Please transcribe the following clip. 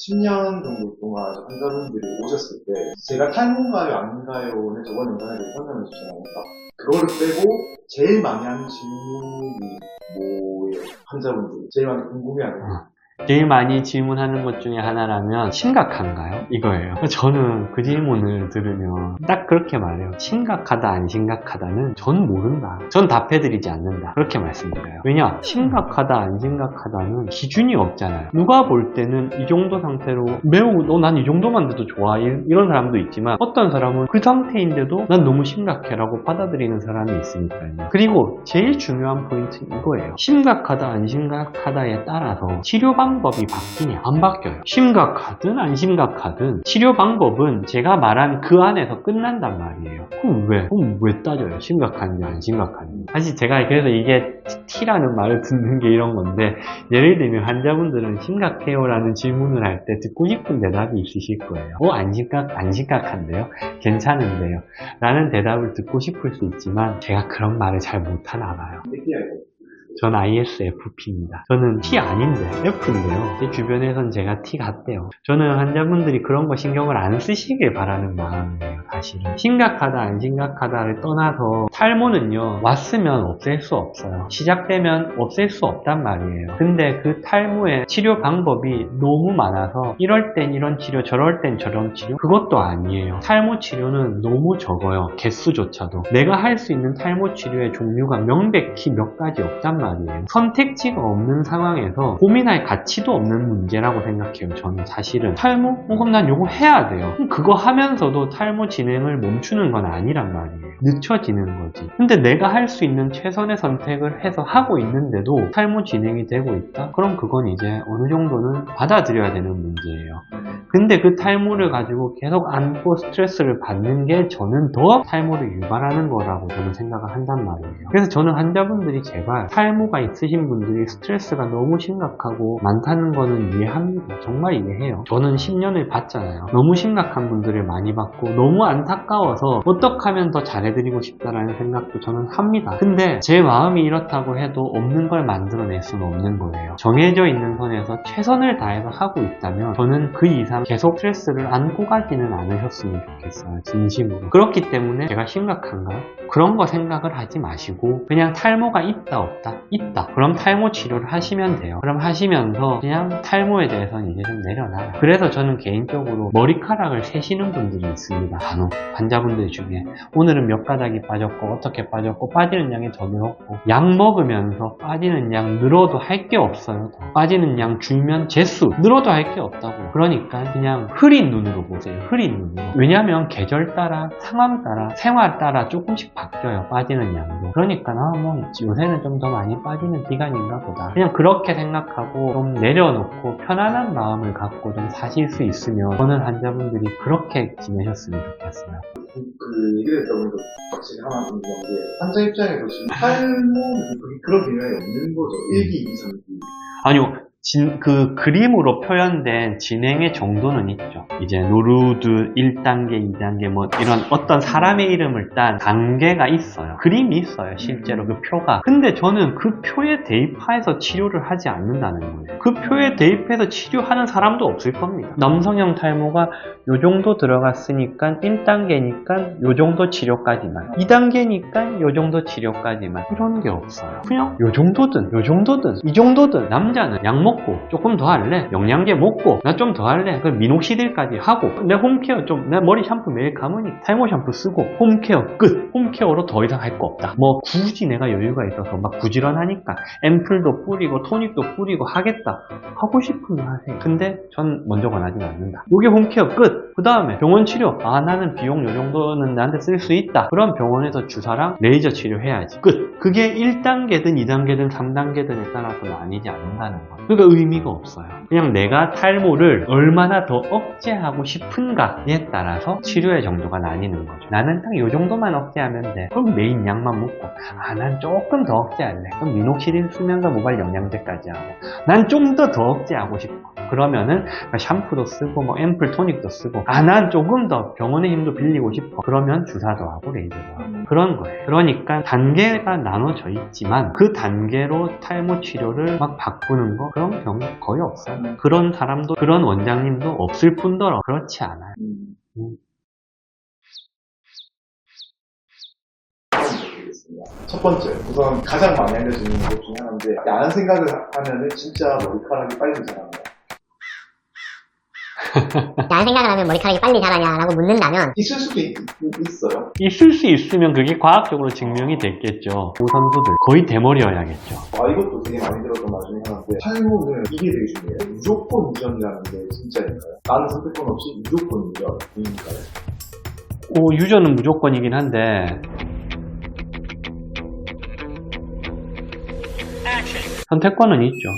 10년 정도 동안 환자분들이 오셨을 때 제가 탈모인가요 아닌가요를 저번 영상에 설명해 주잖아요. 그거를 빼고 제일 많이 하는 질문이 뭐예요? 환자분들이 제일 많이 궁금해하는 거. 제일 많이 질문하는 것 중에 하나라면 심각한가요? 이거예요. 저는 그 질문을 들으면 딱 그렇게 말해요. 심각하다 안 심각하다는 전 모른다. 전 답해드리지 않는다. 그렇게 말씀드려요. 왜냐? 심각하다 안 심각하다는 기준이 없잖아요. 누가 볼 때는 이 정도 상태로 매우 난 이 정도만 돼도 좋아 이런 사람도 있지만 어떤 사람은 그 상태인데도 난 너무 심각해 라고 받아들이는 사람이 있으니까요. 그리고 제일 중요한 포인트는 이거예요. 심각하다 안 심각하다에 따라서 치료 방법이 바뀌냐 안 바뀌어요. 심각하든 안 심각하든 치료 방법은 제가 말한 그 안에서 끝난단 말이에요. 그럼 왜 따져요? 심각한지 안 심각한지. 사실 제가 그래서 이게 T라는 말을 듣는 게 이런 건데, 예를 들면 환자분들은 심각해요 라는 질문을 할 때 듣고 싶은 대답이 있으실 거예요. 안 심각한데요? 괜찮은데요? 라는 대답을 듣고 싶을 수 있지만 제가 그런 말을 잘 못하나 봐요. 전 ISFP입니다. 저는 T 아닌데 F인데요. 제 주변에선 제가 T 같대요. 저는 환자분들이 그런 거 신경을 안 쓰시길 바라는 마음이에요. 사실은 심각하다 안 심각하다를 떠나서 탈모는요, 왔으면 없앨 수 없어요. 시작되면 없앨 수 없단 말이에요. 근데 그 탈모의 치료 방법이 너무 많아서 이럴 땐 이런 치료, 저럴 땐 저런 치료, 그것도 아니에요. 탈모 치료는 너무 적어요. 개수조차도. 내가 할 수 있는 탈모 치료의 종류가 명백히 몇 가지 없단 말이에요. 선택지가 없는 상황에서 고민할 가치도 없는 문제라고 생각해요. 저는 사실은 탈모? 그럼 난 요거 해야 돼요. 그거 하면서도 탈모 진행을 멈추는 건 아니란 말이에요. 늦춰지는 거지. 근데 내가 할 수 있는 최선의 선택을 해서 하고 있는데도 탈모 진행이 되고 있다? 그럼 그건 이제 어느 정도는 받아들여야 되는 문제예요. 근데 그 탈모를 가지고 계속 안고 스트레스를 받는 게 저는 더 탈모를 유발하는 거라고 저는 생각을 한단 말이에요. 그래서 저는 환자분들이 제발 탈모가 있으신 분들이 스트레스가 너무 심각하고 많다는 거는 이해합니다. 정말 이해해요. 저는 10년을 봤잖아요. 너무 심각한 분들을 많이 봤고 너무 안타까워서 어떻게 하면 더 잘해드리고 싶다라는 생각도 저는 합니다. 근데 제 마음이 이렇다고 해도 없는 걸 만들어낼 수는 없는 거예요. 정해져 있는 선에서 최선을 다해서 하고 있다면 저는 그 이상 계속 스트레스를 안고 가지는 않으셨으면 좋겠어요. 진심으로. 그렇기 때문에 제가 심각한가? 그런 거 생각을 하지 마시고 그냥 탈모가 있다 없다? 있다. 그럼 탈모 치료를 하시면 돼요. 그럼 하시면서 그냥 탈모에 대해서는 이제 좀 내려놔라. 그래서 저는 개인적으로 머리카락을 세시는 분들이 있습니다. 간혹 환자분들 중에 오늘은 몇 가닥이 빠졌고 어떻게 빠졌고 빠지는 양이 더 늘었고 약 먹으면서 빠지는 양 늘어도 할 게 없어요. 더. 빠지는 양 줄면 재수 늘어도 할 게 없다고. 그러니까 그냥 흐린 눈으로 보세요. 흐린 눈으로. 왜냐면 계절 따라 상황 따라 생활 따라 조금씩 바뀌어요. 빠지는 양도. 그러니까 뭐 요새는 좀 더 많이 빠지는 기간인가 보다. 그냥 그렇게 생각하고 좀 내려놓고 편안한 마음을 갖고 좀 사실 수 있으면 저는 환자분들이 그렇게 지내셨으면 좋겠어요. 그 얘기를 들어보니까 확실히 하나 궁금한 게 환자 입장에서 지금 탈모 그런 개념이 없는 거죠. 1기, 2기, 3기. 아니요. 그 그림으로 표현된 진행의 정도는 있죠. 이제 노루드 1단계, 2단계 뭐 이런 어떤 사람의 이름을 딴 단계가 있어요. 그림이 있어요. 실제로 그 표가. 근데 저는 그 표에 대입해서 치료를 하지 않는다는 거예요. 그 표에 대입해서 치료하는 사람도 없을 겁니다. 남성형 탈모가 요 정도 들어갔으니까 1단계니까 요 정도 치료까지만, 2단계니까 요 정도 치료까지만, 이런 게 없어요. 그냥 요 정도든 요 정도든 이 정도든. 남자는 약 먹고 조금 더 할래? 영양제 먹고 나 좀 더 할래? 그럼 미녹시딜까지 하고 내 홈케어 내 머리 샴푸 매일 감으니 탈모 샴푸 쓰고 홈케어 끝. 홈케어로 더 이상 할 거 없다. 뭐 굳이 내가 여유가 있어서 막 부지런하니까 앰플도 뿌리고 토닉도 뿌리고 하겠다. 하고 싶으면 하세요. 근데 전 먼저 권하지는 않는다. 요게 홈케어 끝. 그 다음에 병원 치료. 나는 비용 요 정도는 나한테 쓸 수 있다. 그럼 병원에서 주사랑 레이저 치료해야지. 끝. 그게 1단계든 2단계든 3단계든에 따라서 나뉘지 않는다는 거예요. 그러니까 의미가 없어요. 그냥 내가 탈모를 얼마나 더 억제하고 싶은가에 따라서 치료의 정도가 나뉘는 거죠. 나는 딱 요 정도만 억제하면 돼. 그럼 메인 약만 먹고 난 조금 더 억제할래. 그럼 미녹시딜 쓰면서 모발 영양제까지 하고 난 좀 더 억제하고 싶어. 그러면은 샴푸도 쓰고 뭐 앰플 토닉도 쓰고 난 조금 더 병원의 힘도 빌리고 싶어. 그러면 주사도 하고 레이저도 하고 그런 거예요. 그러니까 단계가 나눠져 있지만 그 단계로 탈모 치료를 막 바꾸는 거 그런 경우 거의 없어요. 그런 사람도 그런 원장님도 없을 뿐더러 그렇지 않아요. 첫 번째, 우선 가장 많이 알려지는 것 중에 하나인데 야한 생각을 하면은 진짜 머리카락이 빨리 자랍니다. 야한 생각을 하면 머리카락이 빨리 자라냐라고 묻는다면 있을 수도 있어요. 있을 수 있으면 그게 과학적으로 증명이 됐겠죠. 그 선수들 거의 대머리여야겠죠. 이것도 되게 많이 들었던 말 중에 하나인데 탈모는 이게 되게 중요해요. 무조건 유전이라는 게 진짜일까요? 다른 선택권 없이 무조건 유전인가요? 유전은 무조건이긴 한데 선택권은 있죠.